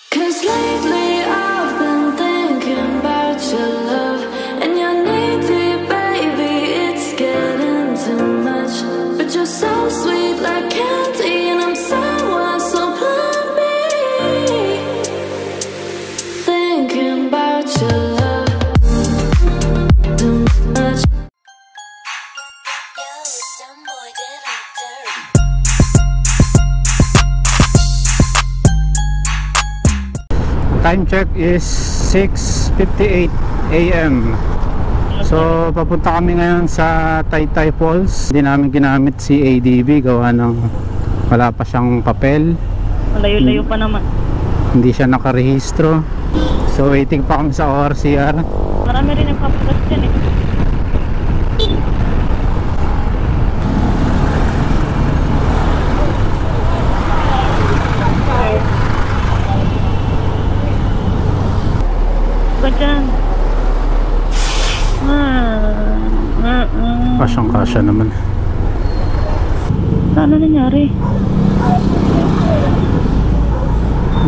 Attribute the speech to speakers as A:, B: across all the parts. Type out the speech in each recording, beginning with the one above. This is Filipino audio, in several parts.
A: 'Cause lately I've been thinking about your love and your needy baby. It's getting too much, but you're so sweet like candy, and I'm sour, so plan me. Thinking about your love too much. Yo, some boy did it dirty.
B: Time check is 6:58 AM. So papunta kami ngayon sa Taytay Falls. Hindi namin ginamit si ADB gawa ng wala pa siyang papel.
C: Malayo-layo pa naman.
B: Hindi siya nakarehistro. So waiting pa kami sa ORCR.
C: Marami rin yung papulas dyan eh. Ba dyan?
B: Kasyang-kasya naman.
C: Ano nangyari?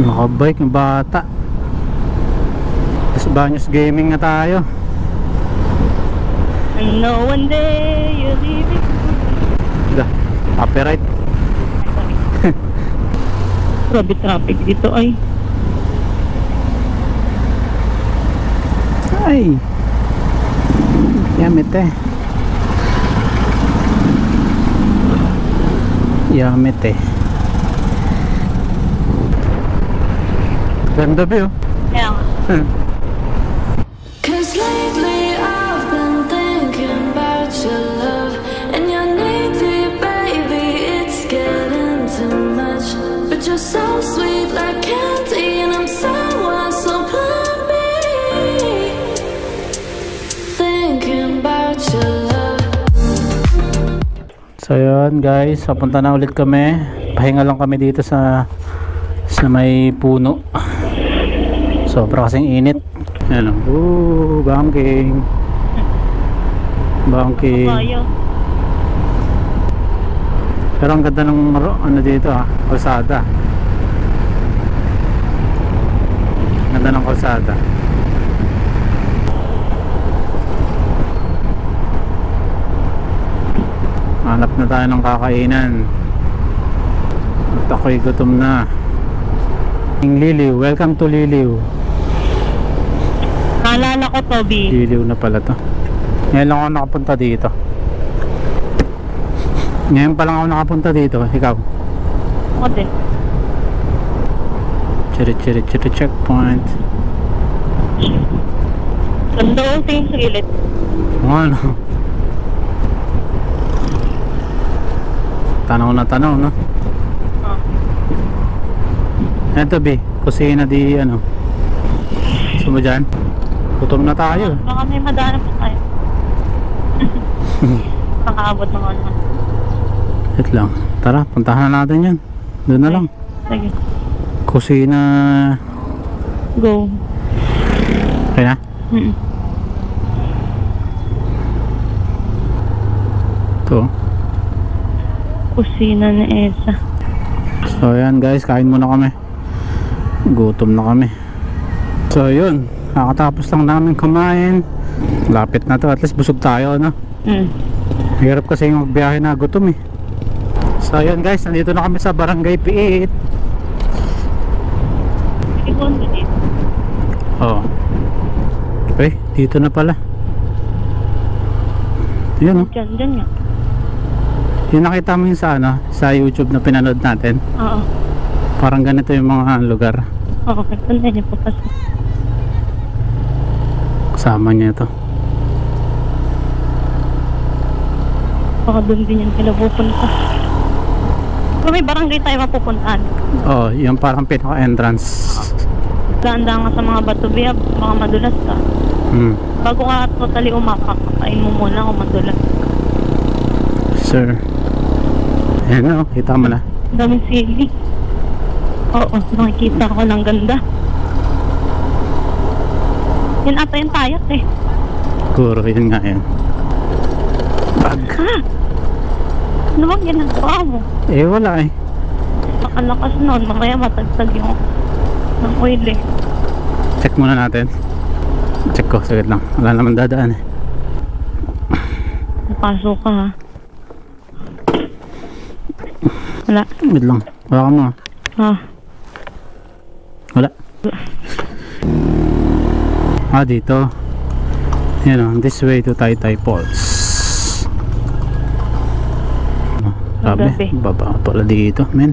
B: Nakabike yung bata. Sa Banyos Gaming na tayo.
C: I know one day you'll leave it.
B: Copyright.
C: Grabe traffic dito ay.
B: Ay, yamit eh. Yamit eh. Ganda ba yun?
C: Kaya nga.
A: 'Cause lately I've been thinking about your love and your needy baby. It's getting too much, but you're so sweet like candy, and I'm sour, so plan me. Thinking about your love.
B: So yun guys, papunta na ulit kami. Pahinga lang kami dito sa may puno. Sobra kasing init. Ayan lang. Banking. Banking.
C: Kayo.
B: Pero ang ganda ng ano dito kalsada. Ganda ng kalsada. Hanap na tayo ng kakainan. At ako'y gutom na. Liliw, welcome to Liliw.
C: Naalala ko, Toby.
B: Liliw na pala to. Ngayon lang ako nakapunta dito. Ngayon pa lang ako nakapunta dito. Ikaw?
C: Ako din.
B: Chiri checkpoint.
C: Ganda ko tingin sa gilid.
B: Ano? Tanaw na tanaw, no? Eto B, kusina di ano. Gusto mo dyan? Gutom na tayo.
C: Baka may madaanan pa tayo. Nakaabot ng ano.
B: Wait lang. Tara, puntahan na natin yan. Doon na lang.
C: Sige.
B: Kusina.
C: Go.
B: Okay na? Ito.
C: Kusina na Esa.
B: So yan guys, kain muna kami. Gutom na kami. So yun, nakatapos lang namin kumain. Lapit na to, at least busog tayo, no? Hirap kasi yung magbiyahe na gutom eh. So yun guys, nandito na kami sa Barangay Piit. Oh. Okay, dito na pala. Yun, no?
C: Diyan nga.
B: Yung nakita mo yun sa ano, sa YouTube na pinanood natin.
C: Oo.
B: Parang ganito yung mga lugar.
C: Oo, ganda niya papasok.
B: Kasama niya ito.
C: Baka doon din yung pinapupunta. Kung may barangay tayo mapupuntaan.
B: Oh, yung parang pinaka-entrance.
C: Ganda nga sa mga bato biya, mga madulas ka. Bago ka totally umapak, kain mo muna kung madulas.
B: Sir. Ayan o, kita mo na.
C: Daming sili. Oo, nakikita ko ng ganda. Yan ata yung tayat eh.
B: Siguro, yun nga yun. Bag.
C: Ha? Ano bang ginagawa mo?
B: Eh, wala eh.
C: Nakalakas noon, mamaya matagtag yung ng oil eh.
B: Check muna natin. Check ko, saglit lang. Wala naman dadaan eh.
C: Pasok ka ha. Wala.
B: Wait lang. Wala ka mo ah.
C: Ah.
B: Wala. Ah, dito. Yan o. This way to Taytay Falls. Grabe. Baba pala dito, men.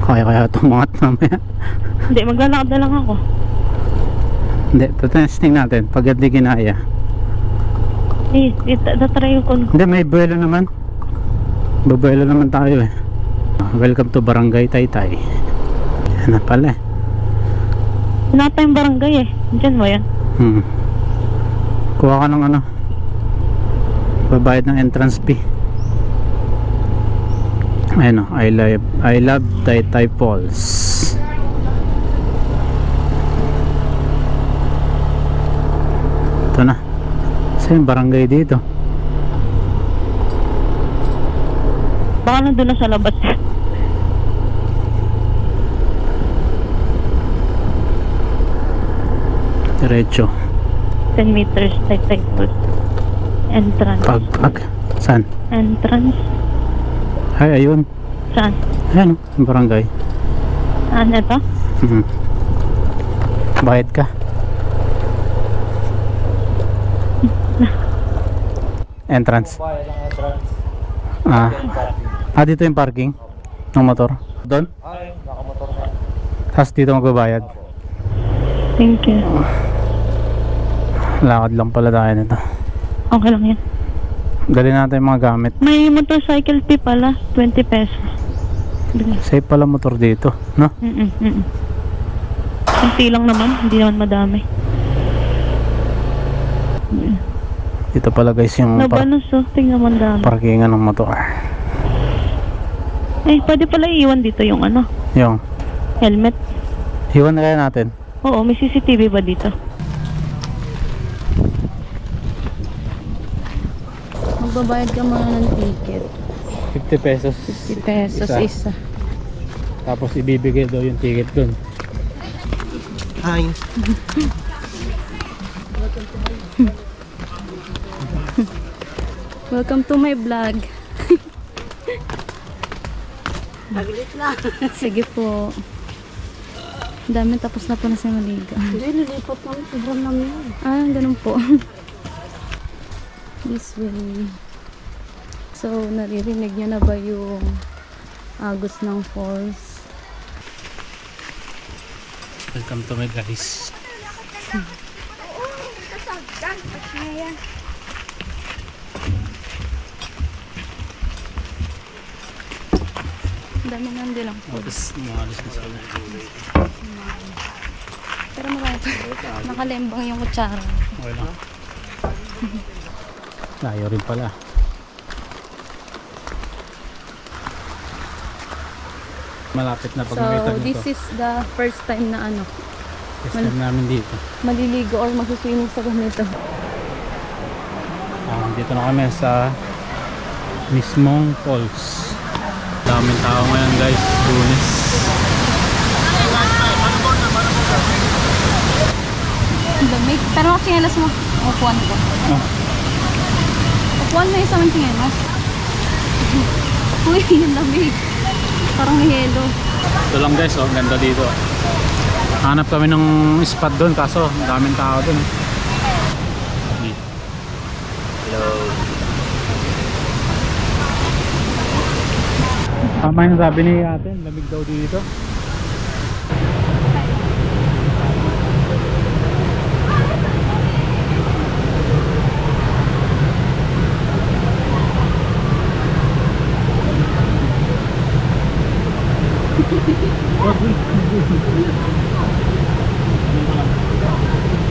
B: Kaya tumangat mamaya.
C: Hindi, maglalakad na lang ako.
B: Hindi, testing natin. Pag hindi kinaya.
C: Tatry ko.
B: Hindi, may buwelo naman. Babuelo naman tayo eh. Welcome to Barangay Taytay. Yan na pala eh.
C: Nata yung barangay eh. Diyan mo yan.
B: Kuha ka ng ano. Babayad ng entrance fee. Ayun o. I love Taytay Falls. Ito na. Saan yung barangay dito?
C: Baka nandun na sa labas.
B: Diretso.
C: 10 meters, Taytay Falls. Entrance.
B: Pag. Saan?
C: Entrance.
B: Ay, ayun.
C: Saan?
B: Ayan o. Yung barangay.
C: Ano ito?
B: Bayad ka. Entrance. Dito yung parking ng motor. Doon?
D: Nakamotor na.
B: Tapos dito magbabayad.
C: Thank you.
B: Lakad lang pala tayo nito.
C: Okay lang yan.
B: Dali natin yung mga gamit.
C: May motorcycle fee pala. 20 pesos.
B: Safe pala motor dito, no?
C: Kunti lang naman. Hindi naman madami.
B: Dito pala guys yung
C: Nabanos oh. Tingnan mo ang dami.
B: parkingan ng motor.
C: Eh, pwede pala iiwan dito yung ano.
B: Yung
C: Helmet.
B: hiwan na kaya natin.
C: Oo, may CCTV ba dito?
E: Magbabayad ka muna ng ticket.
B: 50 pesos.
E: 50 pesos isa.
B: Tapos ibibigay daw yung ticket dun.
D: Hi.
E: Welcome to my vlog.
F: Naglit na.
E: Sige po. Ang dami, tapos na po na siya maligo.
F: Hindi, nilipat namin. Sobrang namin yan.
E: Ganun po. This way. So, naririnig nyo na ba yung agos ng falls?
B: Welcome to my guys.
E: Ang dami nandi lang po.
B: Umalis na sila.
E: Pero marami pa. Nakalembang yung kutsara.
B: Okay lang. Layo rin pala. Malapit na pag nakita
E: So,
B: nyo
E: this
B: to.
E: is the first time na ano,
B: First time namin dito.
E: maliligo or magsuswimming sa ganito.
B: Dito na kami sa mismong falls. Daming tao ngayon guys, Lunes.
E: Ang lamig. Pero ang tsinelas mo, upuan ko. Upuan mo yung sa mga tsinelas. Uy, ang lamig. Parang may yelo.
B: Ito lang guys, oh, ganda dito. Hanap kami ng spot doon kaso daming tao doon. Hello. Tama yung sabi ni ate, lamig daw dito.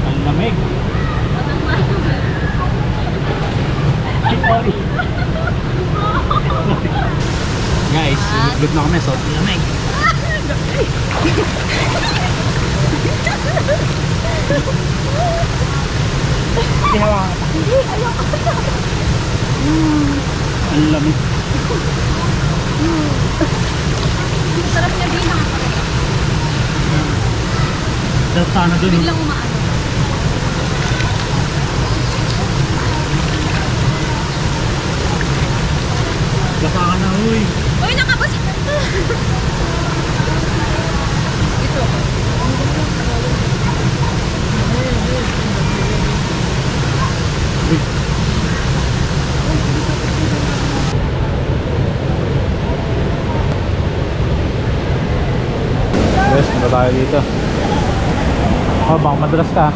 B: Ang lamig. Guys, iluglog na kami, so lamig. Ang lamig.
E: Sarap niya din.
B: Dapat sana dun.
E: Biglang umaano.
B: Baka ka na, uy.
E: Uy, nakabas! Ito.
B: Yes, punta tayo dito. Oh, baka madulas ka.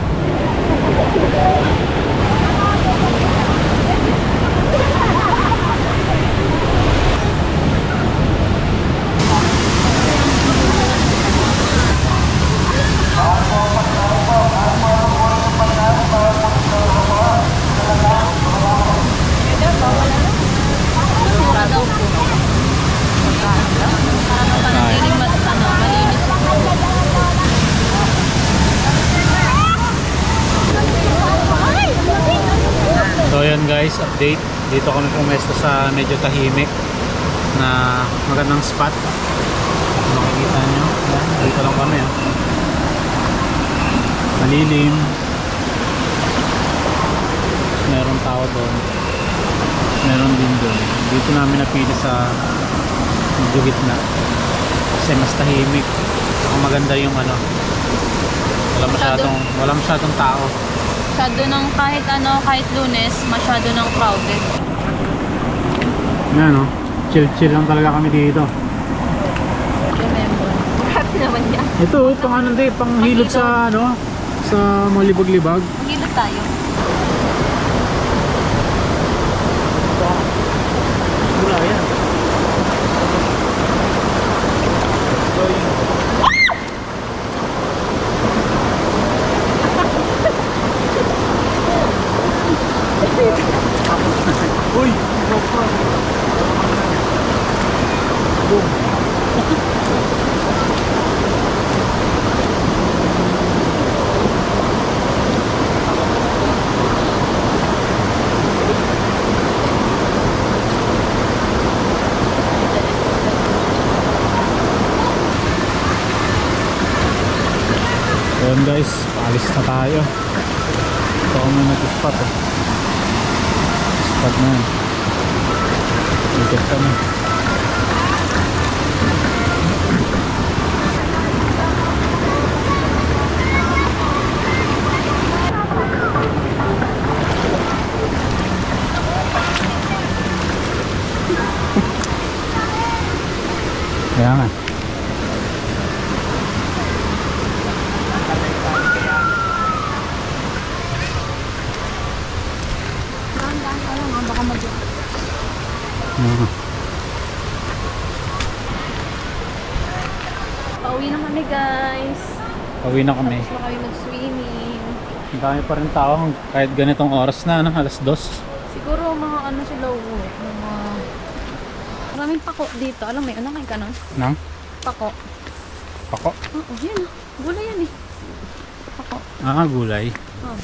B: So yun guys, update. Dito kami pumesto sa medyo tahimik na magandang spot. Makikita nyo. Yan, dito lang kami. Malilim. Meron tao doon. Meron din doon. Dito namin napili sa medyo gitna. Kasi mas tahimik. Saka maganda yung ano. Wala masyadong tao.
E: Masyado ng kahit Lunes, masyado ng crowded.
B: Yan o. Chill lang talaga kami dito.
E: Remember. Happy naman yan.
B: Ito, pang hilot sa ano, sa mga libag-libag.
E: Magilot tayo.
B: Wala yan. Uy! Ayan guys, paalis na tayo. Ito kami nag-spot eh. Spot na yan. Ikot kami. Kaya nga.
E: Baka mag- Pauwi na kami guys.
B: Pauwi na kami.
E: Tapos na kami mag-swimming.
B: Ang dami pa rin tao kahit ganitong oras na, ano, alas 2.
E: Siguro mga ano sila uwi. Mga... Maraming pako dito. Alam mo yun, ano kain ka nun?
B: Nang?
E: Pako.
B: Pako?
E: Oo, yan. Gulay yan eh. Pako.
B: Ah, gulay.
E: Oh.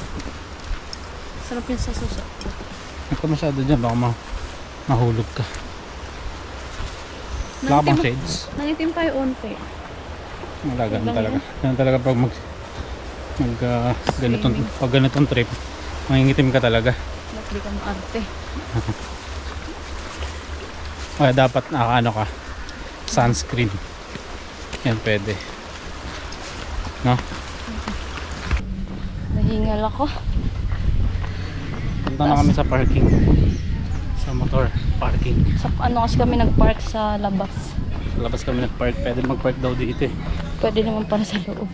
E: Sarap yun sa suso.
B: Huwag ka masyado dyan, baka mahulog ka. Wala ka bang shades?
E: Nangitim tayo unti.
B: Wala, ganun talaga. Ganun talaga pag pag ganitong trip, mangingitim ka talaga.
E: Hindi ka maarte.
B: Kaya dapat nakaano ka, sunscreen. Yan pwede. No?
E: Nahingal ako.
B: Punta na kami sa parking. Sa motor parking.
E: Sa ano kasi kami nag-park sa labas.
B: Sa labas kami nag-park. Pwede mag-park daw dito eh.
E: Pwede naman para sa loob.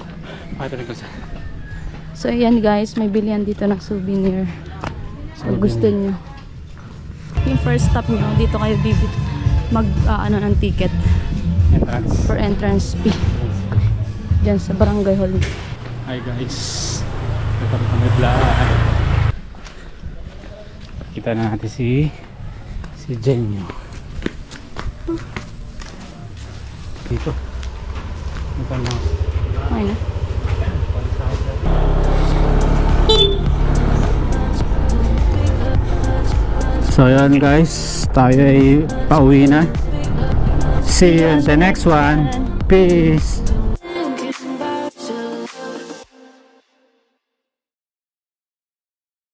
B: Pakita rin ko sa...
E: So ayan guys, may bilihan dito ng souvenir. So gusto nyo. Yung first stop nyo, dito kayo ano ng ticket.
B: Entrance.
E: For entrance fee. Diyan sa Barangay Hall.
B: Hi guys. Ito kami vlog. Kita na natin si Jenyo. Dito. Ito na.
E: Okay na.
B: So yun guys, tayo ay pauwi na. See you in the next one. Peace.